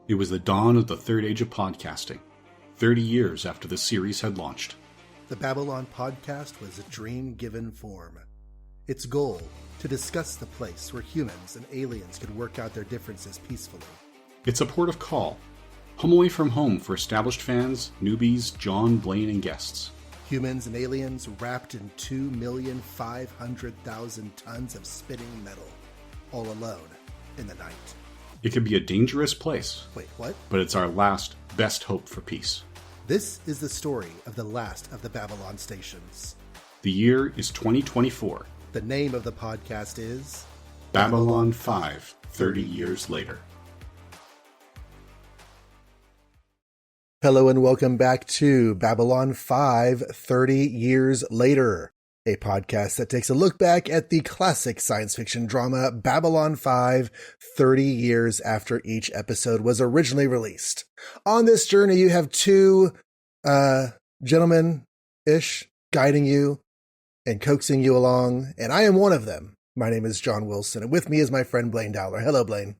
It was the dawn of the third age of podcasting, 30 years after the series had launched. The Babylon podcast was a dream given form. Its goal, to discuss the place where humans and aliens could work out their differences peacefully. It's a port of call, home away from home for established fans, newbies, John, Blaine, and guests. Humans and aliens wrapped in 2,500,000 tons of spinning metal, all alone in the night. It can be a dangerous place. Wait, what? But it's our last, best hope for peace. This is the story of the last of the Babylon stations. The year is 2024. The name of the podcast is Babylon 5, 30 years later. Hello and welcome back to Babylon 5, 30 years later, a podcast that takes a look back at the classic science fiction drama Babylon 5, 30 years after each episode was originally released. On this journey, you have two gentlemen-ish guiding you and coaxing you along, and I am one of them. My name is John Wilson, and with me is my friend Blaine Dowler. Hello, Blaine.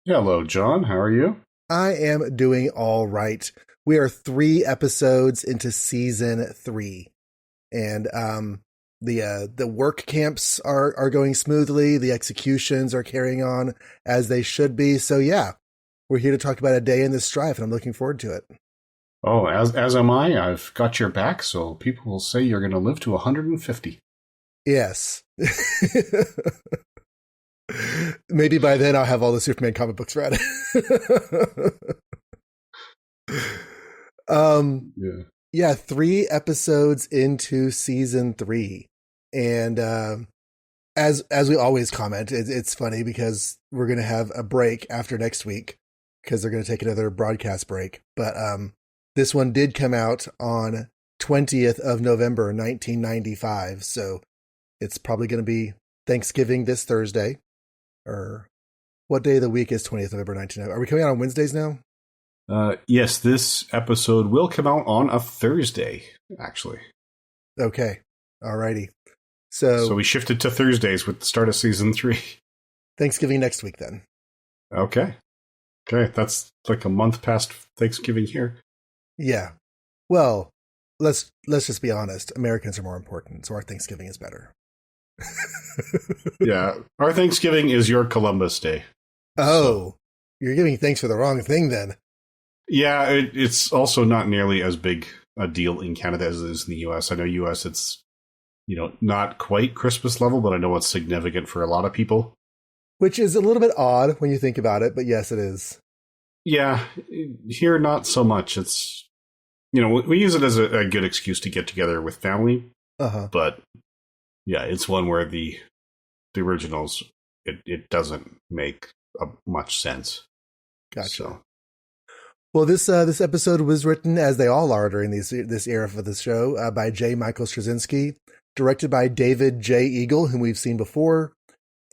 Hello, John. How are you? I am doing all right. We are 3 episodes into season 3, and the work camps are going smoothly. The executions are carrying on as they should be. So yeah, we're here to talk about a day in the Strife, and I'm looking forward to it. Oh, as am I. I've got your back, so people will say you're going to live to 150. Yes. Maybe by then I'll have all the Superman comic books read. Yeah, 3 episodes into season 3. And as we always comment, it's funny because we're going to have a break after next week because they're going to take another broadcast break. But this one did come out on 20th of November, 1995. So it's probably going to be Thanksgiving this Thursday. Or what day of the week is 20th November, 1995? Are we coming out on Wednesdays now? Yes, this episode will come out on a Thursday, actually. Okay. Alrighty. So we shifted to Thursdays with the start of season 3. Thanksgiving next week, then. Okay, that's like a month past Thanksgiving here. Yeah. Well, let's just be honest. Americans are more important, so our Thanksgiving is better. Yeah, our Thanksgiving is your Columbus Day. Oh, so you're giving thanks for the wrong thing, then. Yeah, it's also not nearly as big a deal in Canada as it is in the U.S. I know U.S. it's, not quite Christmas level, but I know it's significant for a lot of people. Which is a little bit odd when you think about it, but yes, it is. Yeah, here not so much. It's, we use it as a good excuse to get together with family. Uh-huh. But yeah, it's one where the originals, it doesn't make much sense. Gotcha. So. Well, this episode was written, as they all are during this era for the show, by J. Michael Straczynski, directed by David J. Eagle, whom we've seen before.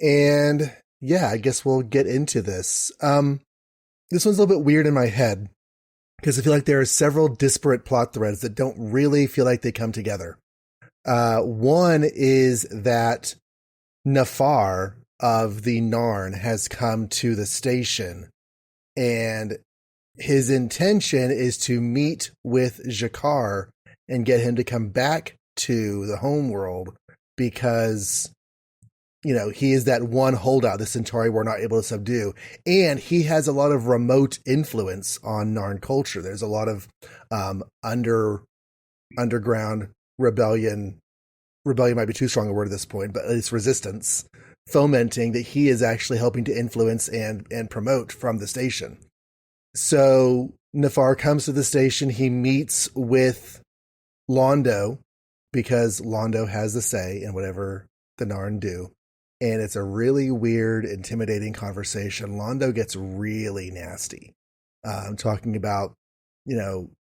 And yeah, I guess we'll get into this. This one's a little bit weird in my head because I feel like there are several disparate plot threads that don't really feel like they come together. One is that Nafar of the Narn has come to the station, and his intention is to meet with Jakar and get him to come back to the homeworld because, he is that one holdout the Centauri were not able to subdue. And he has a lot of remote influence on Narn culture. There's a lot of underground rebellion might be too strong a word at this point, but at least resistance, fomenting that he is actually helping to influence and promote from the station. So Nafar comes to the station. He meets with Londo because Londo has the say in whatever the Narn do. And it's a really weird, intimidating conversation. Londo gets really nasty, talking about,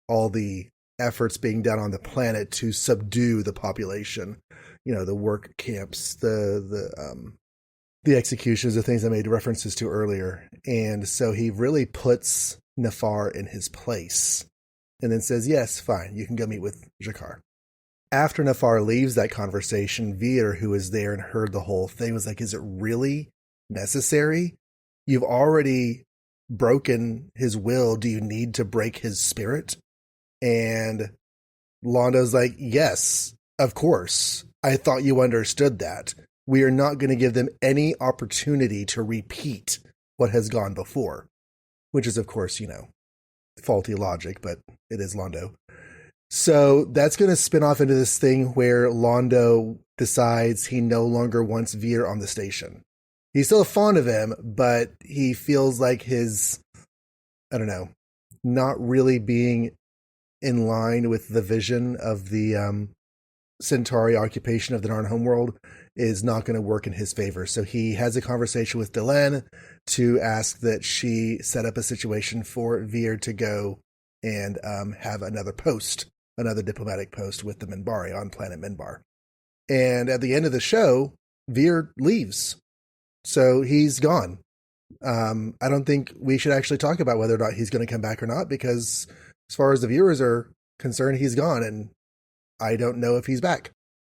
all the efforts being done on the planet to subdue the population, the work camps, the executions, the things I made references to earlier. And so he really puts Nafar in his place and then says, yes, fine, you can go meet with Jakar. After Nafar leaves that conversation, Veer, who was there and heard the whole thing, was like, is it really necessary? You've already broken his will, do you need to break his spirit? And Londo's like, yes, of course. I thought you understood that. We are not going to give them any opportunity to repeat what has gone before, which is, of course, faulty logic, but it is Londo. So that's going to spin off into this thing where Londo decides he no longer wants Veer on the station. He's still fond of him, but he feels like his, not really being in line with the vision of the Centauri occupation of the Narn homeworld is not going to work in his favor. So he has a conversation with Delenn to ask that she set up a situation for Veer to go and have another diplomatic post with the Minbari on planet Minbar. And at the end of the show, Veer leaves. So he's gone. I don't think we should actually talk about whether or not he's going to come back or not, because as far as the viewers are concerned, he's gone, and I don't know if he's back.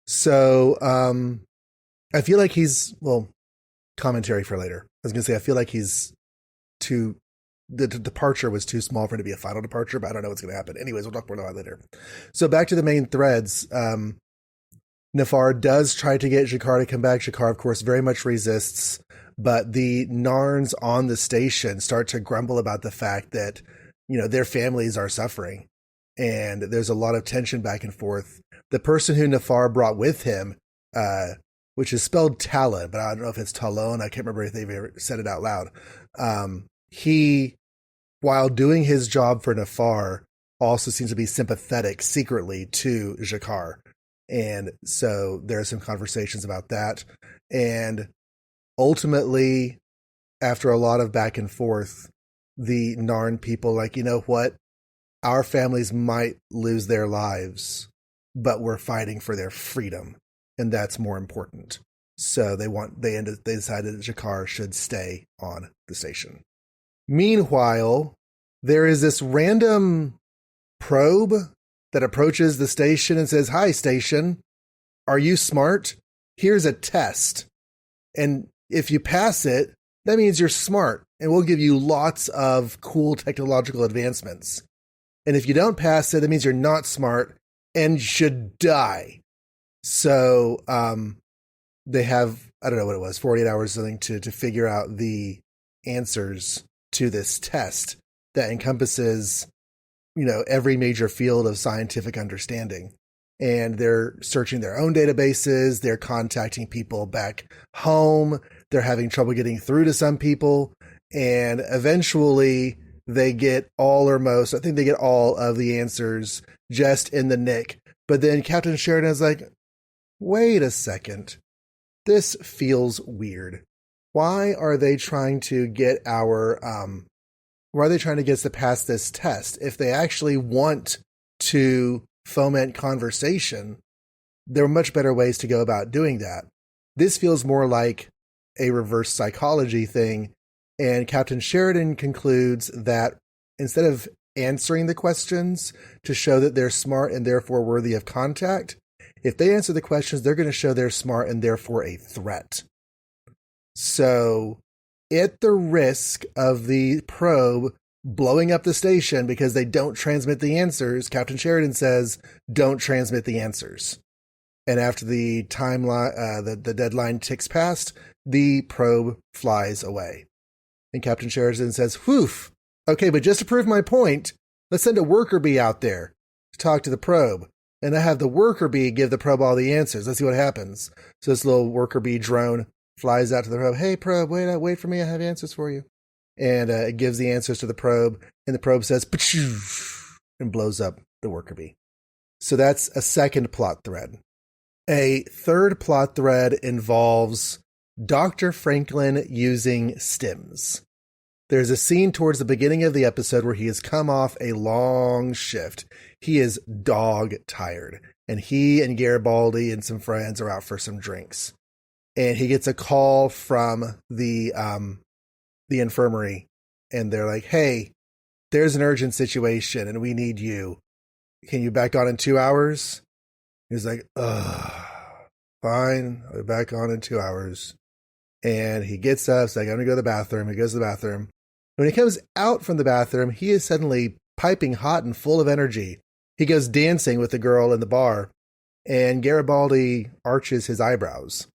So I feel like commentary for later. I was going to say, I feel like the departure was too small for it to be a final departure, but I don't know what's going to happen. Anyways, we'll talk more about it later. So back to the main threads. Nefar does try to get G'Kar to come back. G'Kar, of course, very much resists, but the Narns on the station start to grumble about the fact that, their families are suffering, and there's a lot of tension back and forth. The person who Nefar brought with him, which is spelled Talon, but I don't know if it's Talon. I can't remember if they've ever said it out loud. He, while doing his job for Nefar, also seems to be sympathetic secretly to G'Kar. And so there are some conversations about that. And ultimately, after a lot of back and forth, the Narn people you know what? Our families might lose their lives, but we're fighting for their freedom. And that's more important. So they decided that G'Kar should stay on the station. Meanwhile, there is this random probe that approaches the station and says, "Hi, station. Are you smart? Here's a test. And if you pass it, that means you're smart, and we'll give you lots of cool technological advancements. And if you don't pass it, that means you're not smart and should die." So they have, I don't know what it was, 48 hours or something to figure out the answers to this test that encompasses, every major field of scientific understanding. And they're searching their own databases. They're contacting people back home. They're having trouble getting through to some people. And eventually they get all of the answers just in the nick. But then Captain Sheridan is like, wait a second. This feels weird. Why are they trying to get us to pass this test? If they actually want to foment conversation, there are much better ways to go about doing that. This feels more like a reverse psychology thing, and Captain Sheridan concludes that instead of answering the questions to show that they're smart and therefore worthy of contact, if they answer the questions, they're going to show they're smart and therefore a threat. So, at the risk of the probe blowing up the station because they don't transmit the answers, Captain Sheridan says, don't transmit the answers. And after the timeline, the deadline ticks past, the probe flies away. And Captain Sheridan says, whew, okay, but just to prove my point, let's send a worker bee out there to talk to the probe. And I have the worker bee give the probe all the answers. Let's see what happens. So this little worker bee drone flies out to the probe. Hey, probe, wait for me. I have answers for you. And it gives the answers to the probe. And the probe says, and blows up the worker bee. So that's a second plot thread. A third plot thread involves Dr. Franklin using stims. There's a scene towards the beginning of the episode where he has come off a long shift. He is dog tired. And he and Garibaldi and some friends are out for some drinks. And he gets a call from the infirmary. And they're like, hey, there's an urgent situation and we need you. Can you back on in 2 hours? He's like, fine. I'll be back on in 2 hours. And he gets up. He's like, I'm going to go to the bathroom. He goes to the bathroom. When he comes out from the bathroom, he is suddenly piping hot and full of energy. He goes dancing with the girl in the bar, and Garibaldi arches his eyebrows.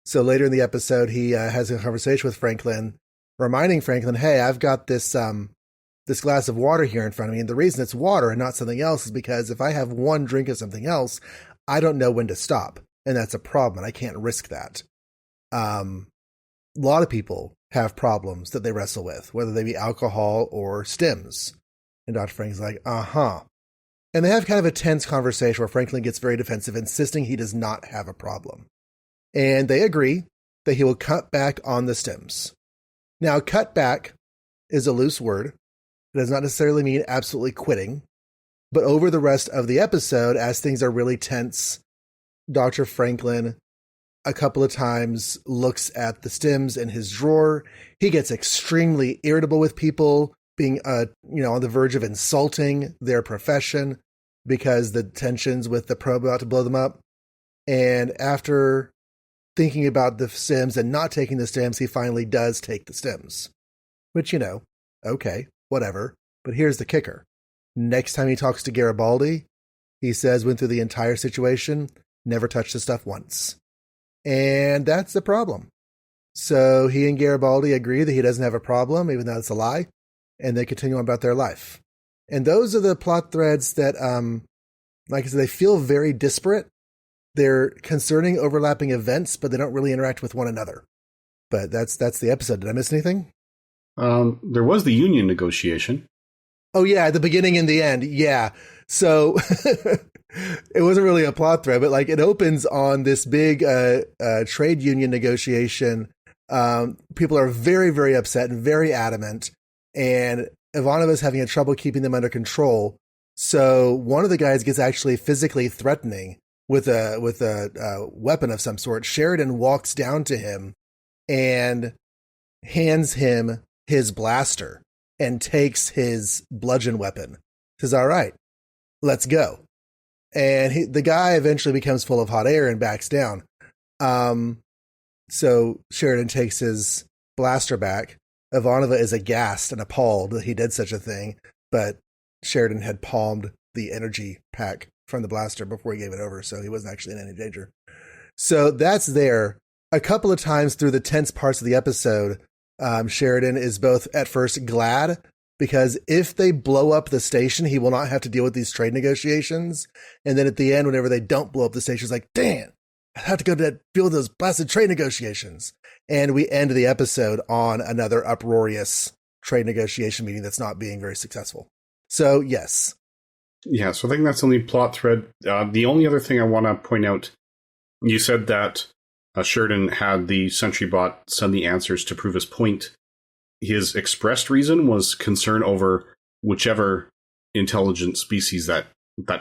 So later in the episode, he has a conversation with Franklin, reminding Franklin, hey, I've got this glass of water here in front of me, and the reason it's water and not something else is because if I have one drink of something else, I don't know when to stop, and that's a problem, and I can't risk that. A lot of people have problems that they wrestle with, whether they be alcohol or stims. And Dr. Franklin's like, uh-huh. And they have kind of a tense conversation where Franklin gets very defensive, insisting he does not have a problem. And they agree that he will cut back on the stims. Now, cut back is a loose word. It does not necessarily mean absolutely quitting. But over the rest of the episode, as things are really tense, Dr. Franklin a couple of times looks at the stims in his drawer. He gets extremely irritable with people, being on the verge of insulting their profession because the tensions with the probe about to blow them up. And after thinking about the stims and not taking the stims, he finally does take the stims. Which, okay, whatever. But here's the kicker. Next time he talks to Garibaldi, he says went through the entire situation, never touched the stuff once. And that's the problem. So he and Garibaldi agree that he doesn't have a problem, even though it's a lie, and they continue on about their life. And those are the plot threads that, like I said, they feel very disparate. They're concerning overlapping events, but they don't really interact with one another. But that's the episode. Did I miss anything? There was the union negotiation. Oh, yeah, at the beginning and the end. Yeah. So it wasn't really a plot thread, but it opens on this big trade union negotiation. People are very, very upset and very adamant. And Ivanova's having trouble keeping them under control. So one of the guys gets actually physically threatening with a weapon of some sort. Sheridan walks down to him and hands him his blaster and takes his bludgeon weapon. Says, all right, let's go. And the guy eventually becomes full of hot air and backs down. So Sheridan takes his blaster back. Ivanova is aghast and appalled that he did such a thing, but Sheridan had palmed the energy pack from the blaster before he gave it over, so he wasn't actually in any danger. So that's there. A couple of times through the tense parts of the episode, Sheridan is both at first glad because if they blow up the station, he will not have to deal with these trade negotiations. And then at the end, whenever they don't blow up the station, he's like, damn, I have to go to deal with those blasted trade negotiations. And we end the episode on another uproarious trade negotiation meeting that's not being very successful. So, yes. Yeah, so I think that's the only plot thread. The only other thing I want to point out, you said that Sheridan had the sentry bot send the answers to prove his point. His expressed reason was concern over whichever intelligent species that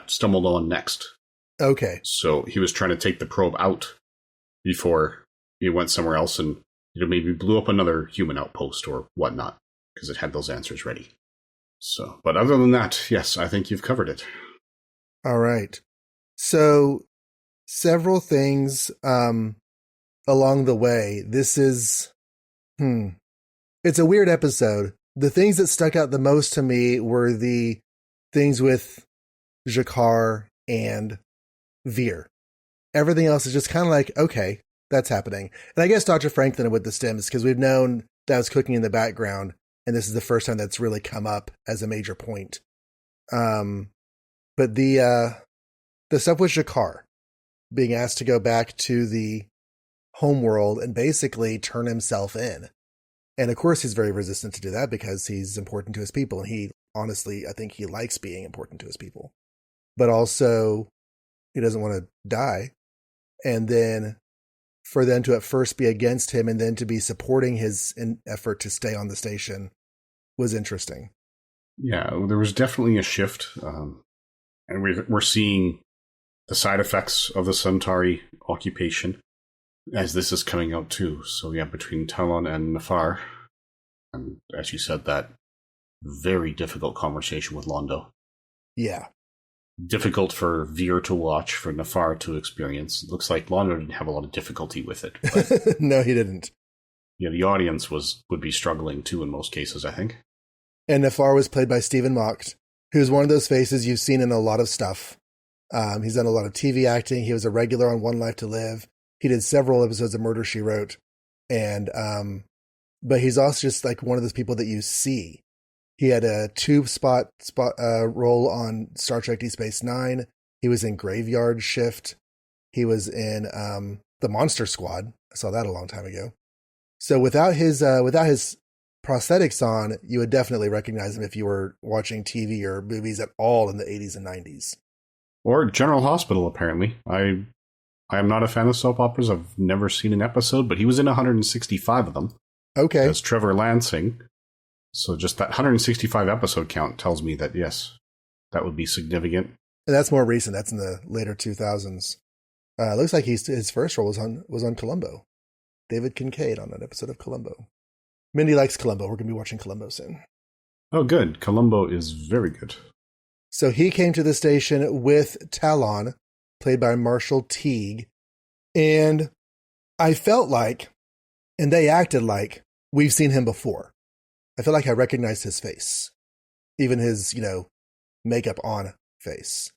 stumbled on next. Okay. So he was trying to take the probe out before he went somewhere else and maybe blew up another human outpost or whatnot, because it had those answers ready. So, but other than that, yes, I think you've covered it. All right. So several things along the way. This is, it's a weird episode. The things that stuck out the most to me were the things with G'Kar and Veer. Everything else is just kind of like, okay, that's happening. And I guess Dr. Franklin with the stims, because we've known that was cooking in the background, and this is the first time that's really come up as a major point. But the stuff with G'Kar being asked to go back to the homeworld and basically turn himself in. And of course, he's very resistant to do that because he's important to his people. And he, honestly, I think he likes being important to his people. But also, he doesn't want to die. And then for them to at first be against him and then to be supporting his effort to stay on the station was interesting. Yeah, there was definitely a shift. And we're seeing the side effects of the Centauri occupation as this is coming out too. So yeah, between Talon and Nefar, and as you said, that very difficult conversation with Londo. Yeah. Difficult for Veer to watch, for Nefar to experience. It looks like Londo didn't have a lot of difficulty with it. But No, he didn't. Yeah, the audience would be struggling too in most cases, I think. And Nafar was played by Stephen Mocht, who's one of those faces you've seen in a lot of stuff. He's done a lot of TV acting. He was a regular on One Life to Live. He did several episodes of Murder, She Wrote. And, but he's also just like one of those people that you see. He had a spot role on Star Trek Deep Space Nine. He was in Graveyard Shift. He was in The Monster Squad. I saw that a long time ago. So without his prosthetics on, you would definitely recognize him if you were watching TV or movies at all in the 80s and 90s. Or General Hospital, apparently. I am not a fan of soap operas. I've never seen an episode, but he was in 165 of them. Okay. As Trevor Lansing. So just that 165 episode count tells me that, yes, that would be significant. And that's more recent. That's in the later 2000s. Looks like his first role was on Columbo. David Kincaid on an episode of Columbo. Mindy likes Columbo. We're going to be watching Columbo soon. Oh, good. Columbo is very good. So he came to the station with Talon, played by Marshall Teague. And I felt like, and they acted like, we've seen him before. I feel like I recognized his face. Even his, makeup on face.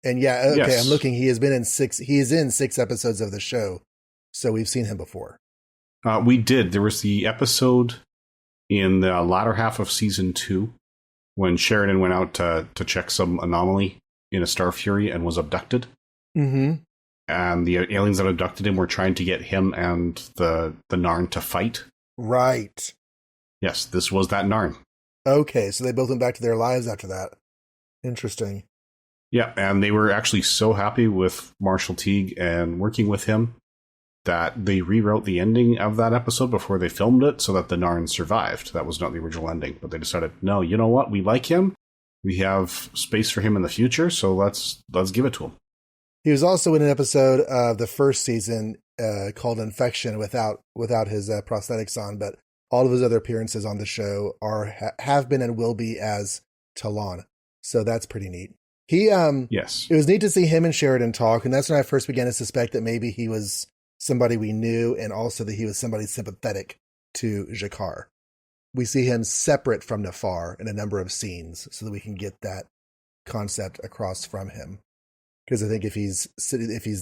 And yeah, okay, yes. I'm looking. He is in 6 episodes of the show. So we've seen him before. We did. There was the episode in the latter half of season 2 when Sheridan went out to check some anomaly in a Star Fury and was abducted. Mm-hmm. And the aliens that abducted him were trying to get him and the Narn to fight. Right. Yes, this was that Narn. Okay, so they both went back to their lives after that. Interesting. Yeah, and they were actually so happy with Marshall Teague and working with him that they rewrote the ending of that episode before they filmed it so that the Narn survived. That was not the original ending, but they decided, no, you know what? We like him. We have space for him in the future, so let's give it to him. He was also in an episode of the first season called Infection without his prosthetics on, but all of his other appearances on the show have been and will be as Talon. So that's pretty neat. Yes. It was neat to see him and Sheridan talk, and that's when I first began to suspect that maybe he was somebody we knew, and also that he was somebody sympathetic to G'Kar. We see him separate from Nafar in a number of scenes so that we can get that concept across from him. Because I think if he's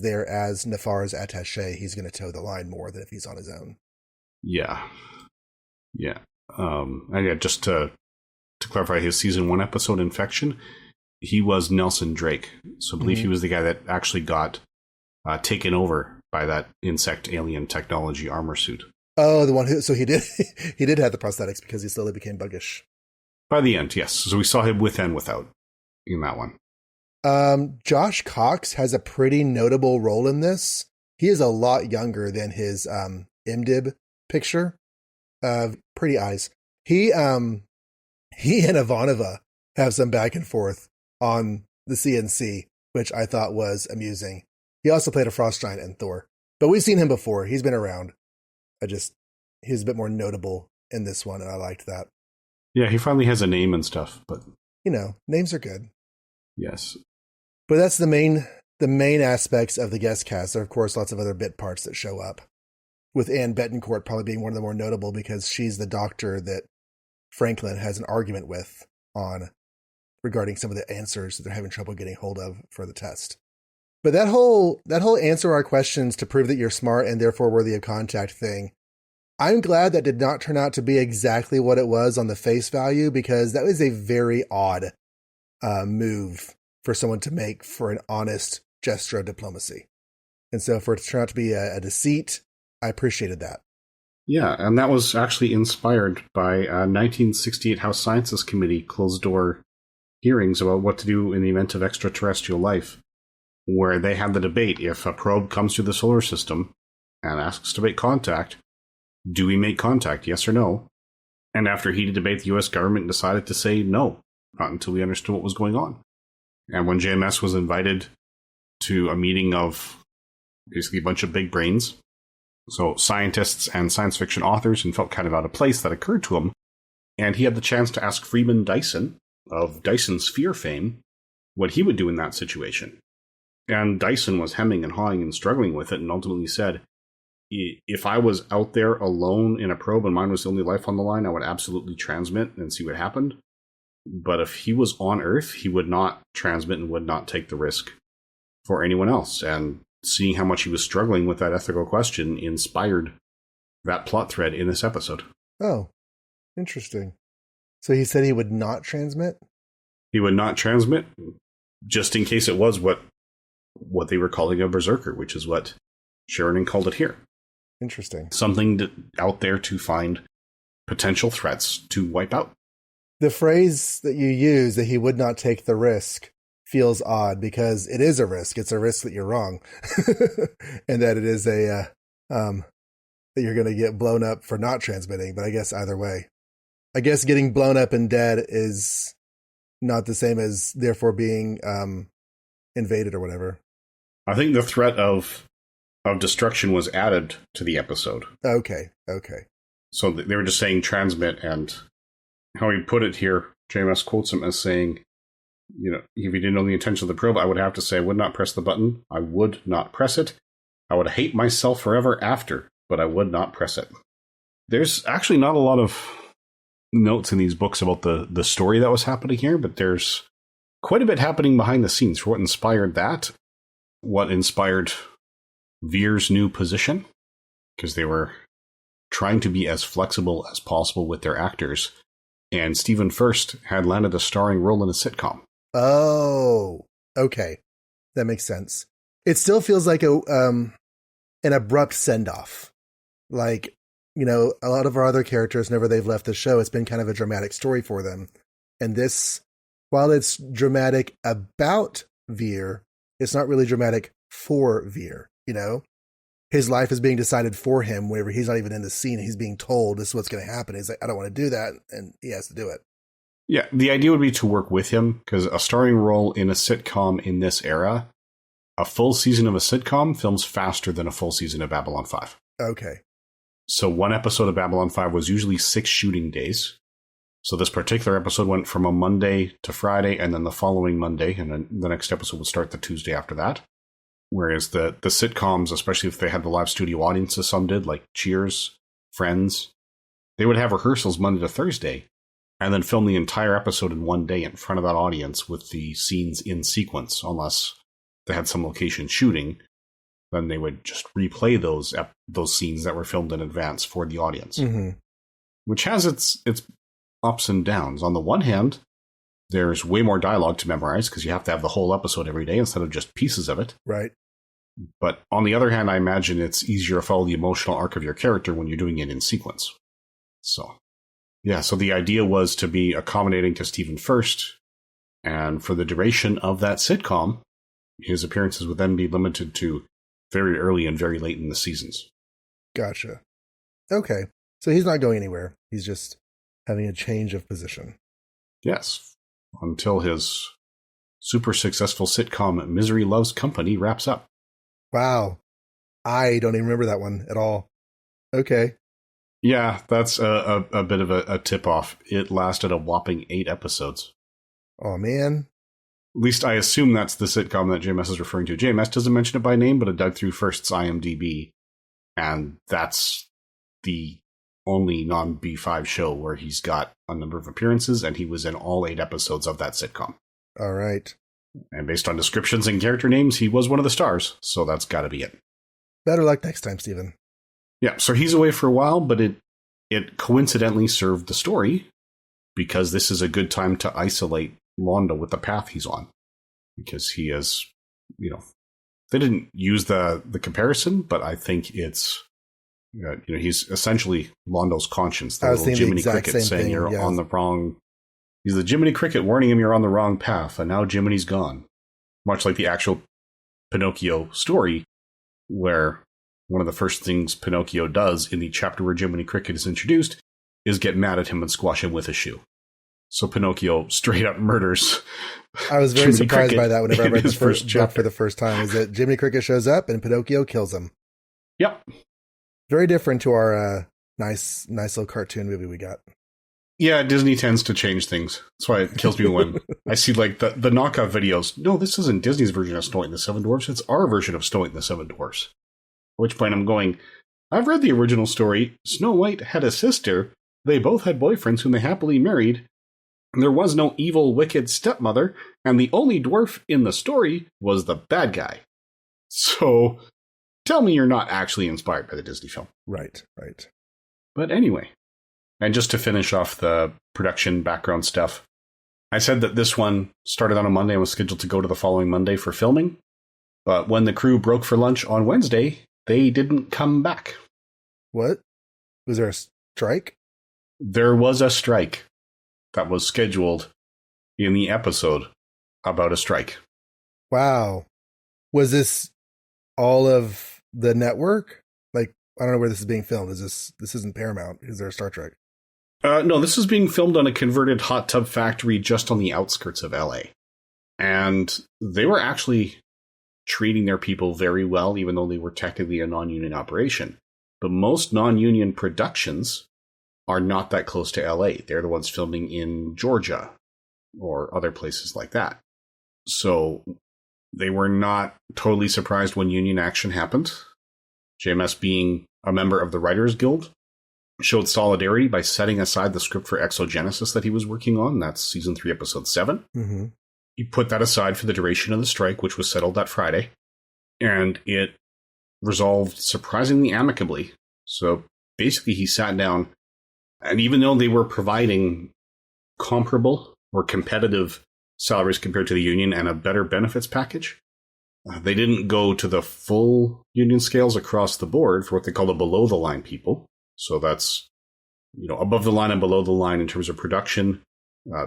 there as Nafar's attaché, he's going to toe the line more than if he's on his own. Yeah. Yeah. And yeah, just to clarify, his season 1 episode, Infection, he was Nelson Drake. So I believe he was the guy that actually got taken over by that insect alien technology armor suit. Oh, the one who, so he did have the prosthetics because he slowly became buggish. By the end, yes. So we saw him with and without in that one. Josh Cox has a pretty notable role in this. He is a lot younger than his IMDb picture. Pretty eyes. He and Ivanova have some back and forth on the CNC, which I thought was amusing. He also played a frost giant in Thor, but we've seen him before. He's been around. He's a bit more notable in this one, and I liked that. Yeah, he finally has a name and stuff, but names are good. Yes. But that's the main aspects of the guest cast. There are, of course, lots of other bit parts that show up, with Anne Betancourt probably being one of the more notable because she's the doctor that Franklin has an argument with regarding some of the answers that they're having trouble getting hold of for the test. But that whole answer our questions to prove that you're smart and therefore worthy of contact thing, I'm glad that did not turn out to be exactly what it was on the face value, because that was a very odd move for someone to make for an honest gesture of diplomacy. And so for it to turn out to be a deceit, I appreciated that. Yeah, and that was actually inspired by a 1968 House Sciences Committee closed-door hearings about what to do in the event of extraterrestrial life, where they had the debate, if a probe comes through the solar system and asks to make contact, do we make contact, yes or no? And after heated debate, the US government decided to say no, not until we understood what was going on. And when JMS was invited to a meeting of basically a bunch of big brains, so scientists and science fiction authors, and felt kind of out of place, that occurred to him, and he had the chance to ask Freeman Dyson, of Dyson Sphere fame, what he would do in that situation. And Dyson was hemming and hawing and struggling with it, and ultimately said, if I was out there alone in a probe and mine was the only life on the line, I would absolutely transmit and see what happened. But if he was on Earth, he would not transmit and would not take the risk for anyone else. And seeing how much he was struggling with that ethical question inspired that plot thread in this episode. Oh, interesting. So he said he would not transmit? He would not transmit, just in case it was what they were calling a berserker, which is what Sheridan called it here. Interesting. Something out there to find potential threats to wipe out. The phrase that you use, that he would not take the risk, feels odd because it is a risk. It's a risk that you're wrong. And that it is that you're going to get blown up for not transmitting. But I guess either way. I guess getting blown up and dead is not the same as therefore being invaded or whatever. I think the threat of destruction was added to the episode. Okay. So they were just saying transmit, and how he put it here, JMS quotes him as saying, if you didn't know the intention of the probe, I would have to say I would not press the button. I would not press it. I would hate myself forever after, but I would not press it. There's actually not a lot of notes in these books about the story that was happening here, but there's quite a bit happening behind the scenes for what inspired that, what inspired Veer's new position, because they were trying to be as flexible as possible with their actors, and Stephen Furst had landed a starring role in a sitcom. Oh, okay. That makes sense. It still feels like an abrupt send-off. Like, a lot of our other characters, whenever they've left the show, it's been kind of a dramatic story for them. And this, while it's dramatic about Veer, it's not really dramatic for Veer, His life is being decided for him whenever he's not even in the scene. He's being told this is what's going to happen. He's like, I don't want to do that. And he has to do it. Yeah, the idea would be to work with him, because a starring role in a sitcom in this era, a full season of a sitcom films faster than a full season of Babylon 5. Okay. So one episode of Babylon 5 was usually 6 shooting days. So this particular episode went from a Monday to Friday, and then the following Monday, and then the next episode would start the Tuesday after that. Whereas the sitcoms, especially if they had the live studio audiences, some did, like Cheers, Friends, they would have rehearsals Monday to Thursday, and then film the entire episode in one day in front of that audience with the scenes in sequence, unless they had some location shooting. Then they would just replay those scenes that were filmed in advance for the audience, which has its ups and downs. On the one hand, there's way more dialogue to memorize because you have to have the whole episode every day instead of just pieces of it. Right. But on the other hand, I imagine it's easier to follow the emotional arc of your character when you're doing it in sequence. So the idea was to be accommodating to Stephen Furst, and for the duration of that sitcom, his appearances would then be limited to very early and very late in the seasons. Gotcha. Okay. So he's not going anywhere. He's just having a change of position. Yes. Until his super successful sitcom Misery Loves Company wraps up. Wow. I don't even remember that one at all. Okay. Yeah, that's a bit of a tip-off. It lasted a whopping 8 episodes. Oh, man. At least I assume that's the sitcom that JMS is referring to. JMS doesn't mention it by name, but it dug through First's IMDb, and that's the only non-B5 show where he's got a number of appearances, and he was in all 8 episodes of that sitcom. All right. And based on descriptions and character names, he was one of the stars, so that's got to be it. Better luck next time, Stephen. Yeah, so he's away for a while, but it coincidentally served the story, because this is a good time to isolate Londo with the path he's on. Because he is, they didn't use the comparison, but I think it's, he's essentially Londo's conscience. The little Jiminy Cricket saying you're on the wrong. He's the Jiminy Cricket warning him you're on the wrong path, and now Jiminy's gone. Much like the actual Pinocchio story, where one of the first things Pinocchio does in the chapter where Jiminy Cricket is introduced is get mad at him and squash him with a shoe. So Pinocchio straight up murders. I was very surprised by that whenever I read the first book for the first time, is that Jiminy Cricket shows up and Pinocchio kills him. Yep. Very different to our nice little cartoon movie we got. Yeah, Disney tends to change things. That's why it kills me when I see like the knockoff videos. No, this isn't Disney's version of Snowy and the Seven Dwarfs. It's our version of Snowy and the Seven Dwarfs. At which point I'm going, I've read the original story. Snow White had a sister. They both had boyfriends whom they happily married. There was no evil, wicked stepmother, and the only dwarf in the story was the bad guy. So, tell me you're not actually inspired by the Disney film. Right, right. But anyway, and just to finish off the production background stuff, I said that this one started on a Monday and was scheduled to go to the following Monday for filming. But when the crew broke for lunch on Wednesday, they didn't come back. What? Was there a strike? There was a strike that was scheduled in the episode about a strike. Wow. Was this all of the network? Like, I don't know where this is being filmed. This isn't Paramount? Is there a Star Trek? No, this is being filmed on a converted hot tub factory just on the outskirts of LA. And they were actually treating their people very well, even though they were technically a non-union operation. But most non-union productions are not that close to LA. They're the ones filming in Georgia or other places like that. So they were not totally surprised when union action happened. JMS, being a member of the Writers Guild, showed solidarity by setting aside the script for Exogenesis that he was working on. That's season 3, episode 7. Mm-hmm. He put that aside for the duration of the strike, which was settled that Friday. And it resolved surprisingly amicably. So basically he sat down, and even though they were providing comparable or competitive salaries compared to the union and a better benefits package, they didn't go to the full union scales across the board for what they call the below the line people. So that's, above the line and below the line in terms of production.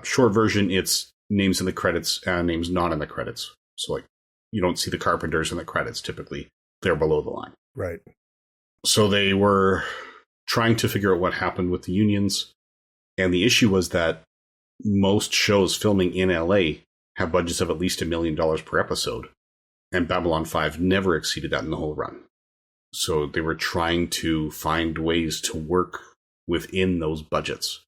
Short version, it's names in the credits and names not in the credits. So like, you don't see the carpenters in the credits. Typically, they're below the line. Right. So they were trying to figure out what happened with the unions. And the issue was that most shows filming in LA have budgets of at least $1 million per episode. And Babylon 5 never exceeded that in the whole run. So they were trying to find ways to work within those budgets.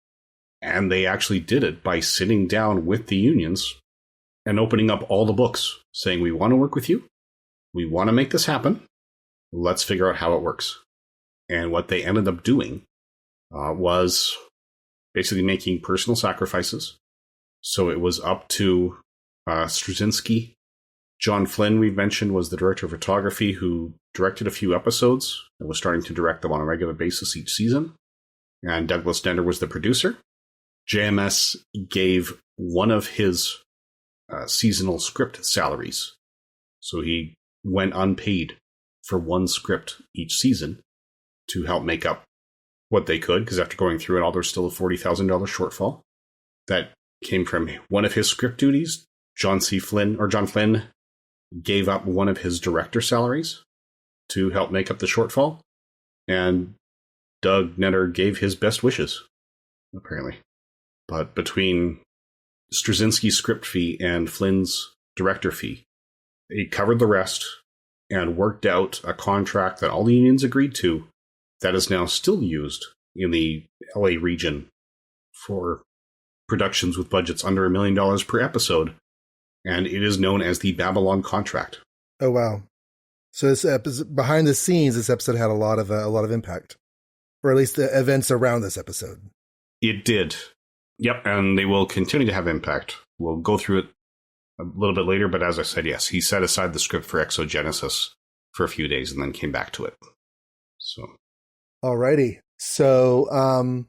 And they actually did it by sitting down with the unions and opening up all the books, saying, we want to work with you. We want to make this happen. Let's figure out how it works. And what they ended up doing was basically making personal sacrifices. So it was up to Straczynski. John Flynn, we've mentioned, was the director of photography who directed a few episodes and was starting to direct them on a regular basis each season. And Douglas Dender was the producer. JMS gave one of his seasonal script salaries. So he went unpaid for one script each season to help make up what they could, because after going through it all, there's still a $40,000 shortfall. That came from one of his script duties. John Flynn gave up one of his director salaries to help make up the shortfall. And Doug Netter gave his best wishes, apparently. But between Straczynski's script fee and Flynn's director fee, they covered the rest and worked out a contract that all the unions agreed to that is now still used in the LA region for productions with budgets under $1 million per episode. And it is known as the Babylon contract. Oh, wow. So this episode, behind the scenes, this episode had a lot of impact, or at least the events around this episode. It did. Yep, and they will continue to have impact. We'll go through it a little bit later, but as I said, yes, he set aside the script for Exogenesis for a few days and then came back to it. So, alrighty. So,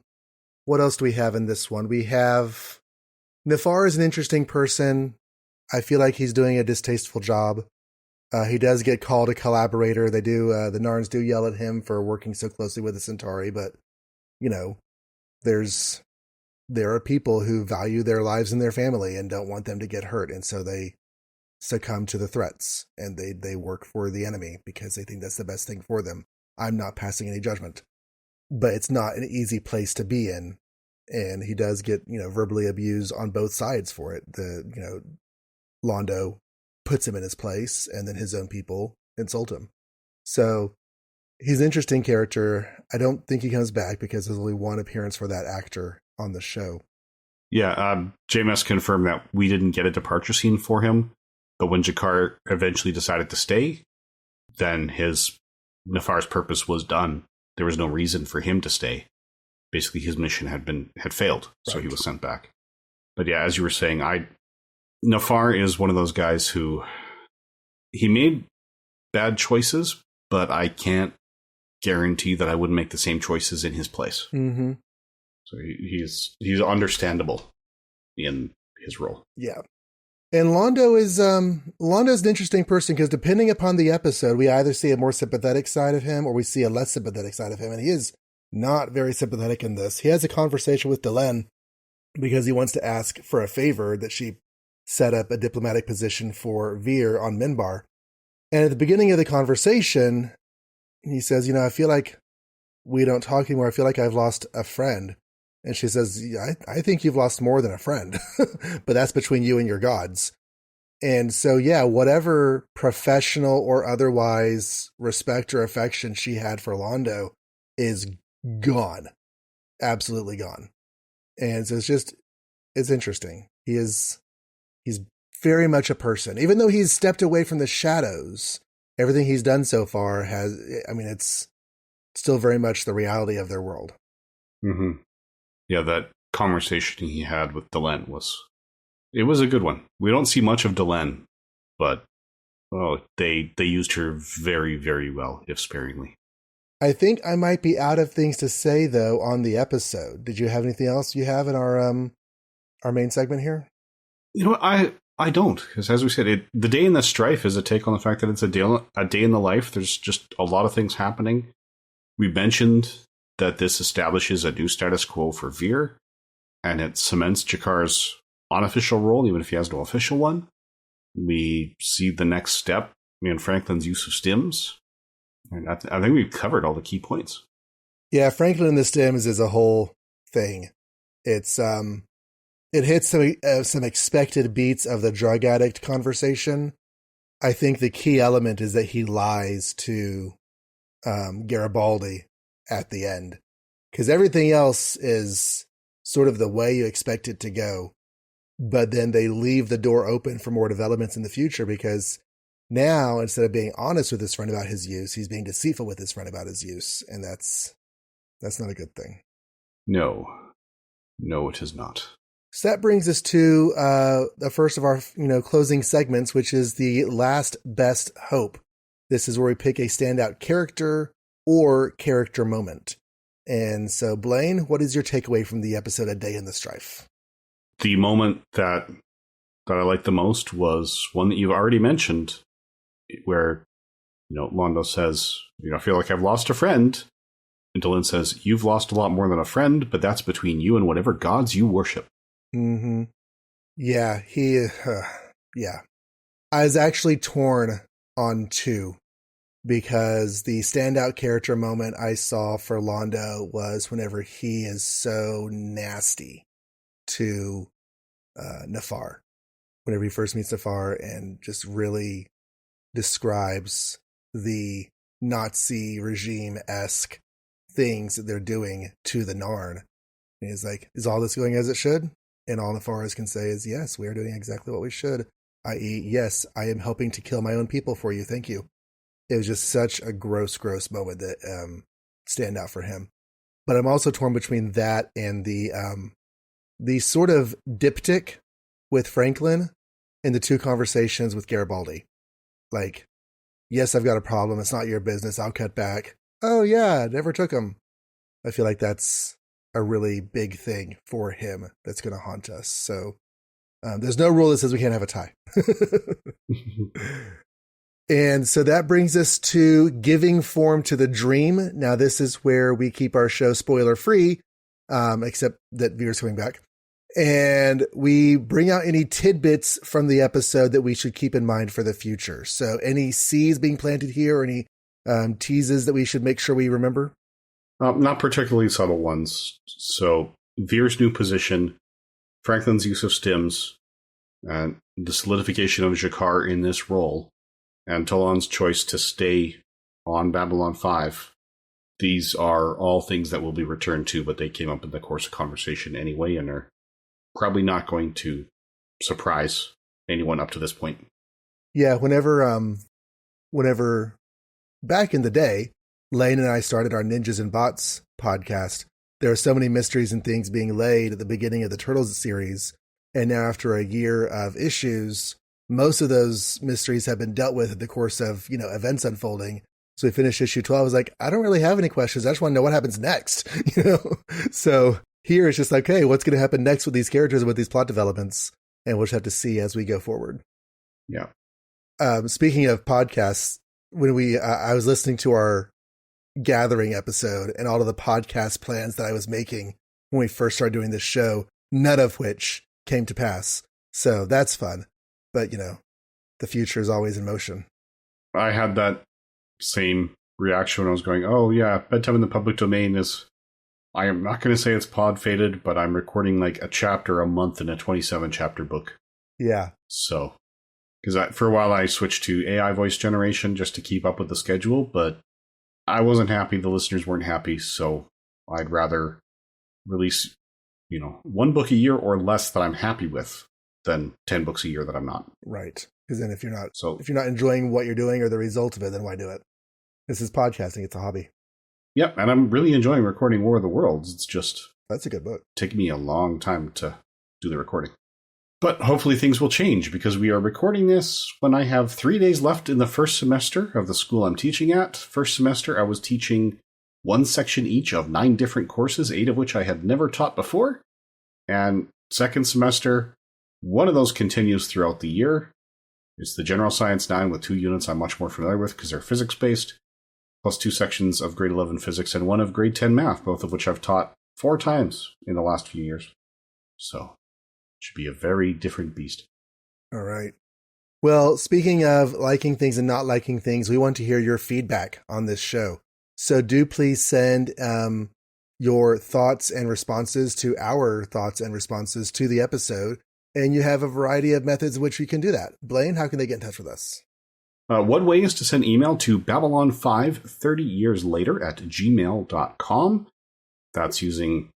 what else do we have in this one? We have Nefar is an interesting person. I feel like he's doing a distasteful job. He does get called a collaborator. They do. The Narns do yell at him for working so closely with the Centauri, but there are people who value their lives and their family and don't want them to get hurt, and so they succumb to the threats and they work for the enemy because they think that's the best thing for them. I'm not passing any judgment, but it's not an easy place to be in, and he does get verbally abused on both sides for it. Londo puts him in his place, and then his own people insult him. So he's an interesting character. I don't think he comes back because there's only one appearance for that actor on the show. Yeah, JMS confirmed that we didn't get a departure scene for him, but when G'Kar eventually decided to stay, then Nefar's purpose was done, there was no reason for him to stay. Basically, his mission had failed, so he was sent back. But yeah, as you were saying, Nafar is one of those guys who he made bad choices, but I can't guarantee that I wouldn't make the same choices in his place. Mm-hmm. So he's understandable in his role. Yeah. And Londo's an interesting person because depending upon the episode, we either see a more sympathetic side of him or we see a less sympathetic side of him. And he is not very sympathetic in this. He has a conversation with Delenn because he wants to ask for a favor that she set up a diplomatic position for Veer on Minbar. And at the beginning of the conversation, he says, I feel like we don't talk anymore. I feel like I've lost a friend. And she says, yeah, I think you've lost more than a friend, but that's between you and your gods. And so, yeah, whatever professional or otherwise respect or affection she had for Londo is gone, absolutely gone. And so it's interesting. He's very much a person, even though he's stepped away from the shadows. Everything he's done so far it's still very much the reality of their world. Mm-hmm. Yeah, that conversation he had with Delenn was a good one. We don't see much of Delenn, but they used her very, very well, if sparingly. I think I might be out of things to say though on the episode. Did you have anything else you have in our main segment here? I don't, because as we said, the day in the Strife is a take on the fact that it's a day in the life. There's just a lot of things happening. We mentioned that this establishes a new status quo for Veer, and it cements Jakar's unofficial role, even if he has no official one. We see the next step in Franklin's use of stims, and I think we've covered all the key points. Yeah, Franklin and the stims is a whole thing. It's it hits some expected beats of the drug addict conversation. I think the key element is that he lies to Garibaldi at the end, because everything else is sort of the way you expect it to go, but then they leave the door open for more developments in the future, because now instead of being honest with his friend about his use, he's being deceitful with his friend about his use, and that's not a good thing. No, it is not. So that brings us to the first of our closing segments, which is the last best hope. This is where we pick a standout character or character moment. And so, Blaine, what is your takeaway from the episode A Day in the Strife? The moment that I liked the most was one that you've already mentioned, where Londo says, I feel like I've lost a friend. And Delenn says, you've lost a lot more than a friend, but that's between you and whatever gods you worship. Mm-hmm. Yeah, yeah. I was actually torn on two, because the standout character moment I saw for Londo was whenever he is so nasty to Nafar. Whenever he first meets Nafar and just really describes the Nazi regime-esque things that they're doing to the Narn. And he's like, is all this going as it should? And all Nafaris can say is, yes, we are doing exactly what we should. I.e., yes, I am helping to kill my own people for you. Thank you. It was just such a gross moment that stand out for him. But I'm also torn between that and the sort of diptych with Franklin in the two conversations with Garibaldi. Like, yes, I've got a problem. It's not your business. I'll cut back. Oh, yeah, never took him. I feel like that's a really big thing for him that's going to haunt us. So there's no rule that says we can't have a tie. And so that brings us to giving form to the dream. Now, this is where we keep our show spoiler free, except that Veer's coming back. And we bring out any tidbits from the episode that we should keep in mind for the future. So any seeds being planted here, or any teases that we should make sure we remember? Not particularly subtle ones. So Veer's new position, Franklin's use of stims, and the solidification of Jakar in this role, and Talon's choice to stay on Babylon 5. These are all things that will be returned to, but they came up in the course of conversation anyway, and are probably not going to surprise anyone up to this point. Yeah, whenever back in the day, Lane and I started our Ninjas and Bots podcast, there are so many mysteries and things being laid at the beginning of the Turtles series. And now after a year of issues, most of those mysteries have been dealt with in the course of, events unfolding. So we finished issue 12. I was like, I don't really have any questions. I just want to know what happens next, So here it's just like, hey, what's going to happen next with these characters and with these plot developments? And we'll just have to see as we go forward. Yeah. Speaking of podcasts, when I was listening to our Gathering episode and all of the podcast plans that I was making when we first started doing this show, none of which came to pass. So that's fun. But, the future is always in motion. I had that same reaction when I was going, oh yeah, Bedtime in the Public Domain is, I am not going to say it's pod fated, but I'm recording like a chapter a month in a 27 chapter book. Yeah. So, because for a while I switched to AI voice generation just to keep up with the schedule, but I wasn't happy. The listeners weren't happy. So I'd rather release, one book a year or less that I'm happy with than 10 books a year that I'm not. Right. Because then if you're not enjoying what you're doing or the result of it, then why do it? This is podcasting. It's a hobby. Yep. And I'm really enjoying recording War of the Worlds. It's just, that's a good book. Taking me a long time to do the recording. But hopefully things will change because we are recording this when I have 3 days left in the first semester of the school I'm teaching at. First semester, I was teaching one section each of 9 different courses, 8 of which I had never taught before. And second semester, one of those continues throughout the year. It's the General Science 9 with 2 units I'm much more familiar with because they're physics-based, plus 2 sections of grade 11 physics and 1 of grade 10 math, both of which I've taught 4 times in the last few years. So should be a very different beast. All right. Well, speaking of liking things and not liking things, we want to hear your feedback on this show. So do please send your thoughts and responses to our thoughts and responses to the episode. And you have a variety of methods in which you can do that. Blaine, how can they get in touch with us? One way is to send email to Babylon530yearslater at gmail.com. That's using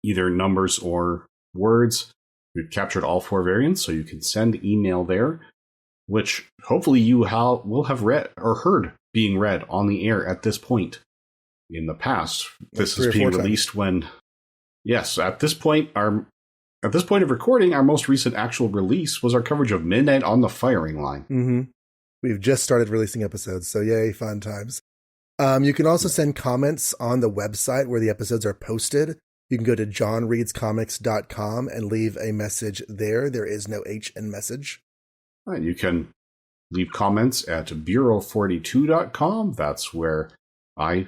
either numbers or words. We've captured all 4 variants, so you can send email there, which hopefully you will have read or heard being read on the air at this point in the past. This is being released when, yes, at this point of recording, our most recent actual release was our coverage of Midnight on the Firing Line. Mm-hmm. We've just started releasing episodes, so yay, fun times. You can also send comments on the website where the episodes are posted. You can go to johnreadscomics.com and leave a message there. There is no H in message. You can leave comments at bureau42.com. That's where I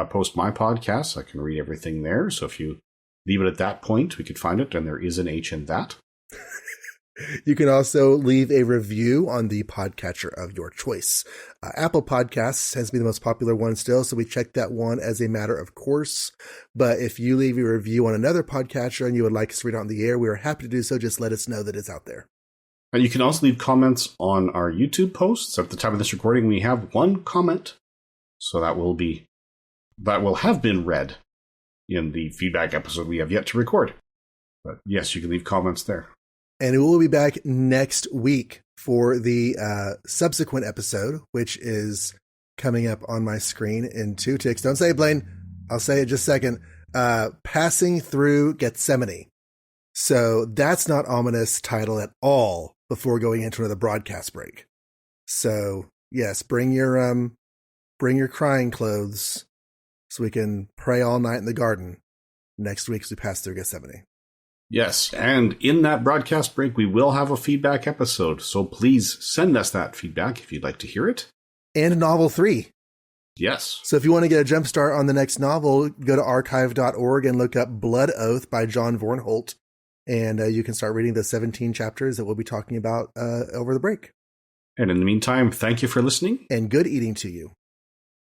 post my podcasts. I can read everything there. So if you leave it at that point, we could find it, and there is an H in that. You can also leave a review on the podcatcher of your choice. Apple Podcasts tends to be the most popular one still, so we check that one as a matter of course. But if you leave a review on another podcatcher and you would like us to read it on the air, we are happy to do so. Just let us know that it's out there. And you can also leave comments on our YouTube posts. At the time of this recording, we have 1 comment, so that will have been read in the feedback episode we have yet to record. But yes, you can leave comments there. And we will be back next week for the subsequent episode, which is coming up on my screen in 2 ticks. Don't say it, Blaine. I'll say it just a second. Passing Through Gethsemane. So that's not ominous title at all before going into another broadcast break. So yes, bring your crying clothes so we can pray all night in the garden next week as we pass through Gethsemane. Yes, and in that broadcast break, we will have a feedback episode, so please send us that feedback if you'd like to hear it. And novel 3. Yes. So if you want to get a jump start on the next novel, go to archive.org and look up Blood Oath by John Vornholt, and you can start reading the 17 chapters that we'll be talking about over the break. And in the meantime, thank you for listening. And good eating to you.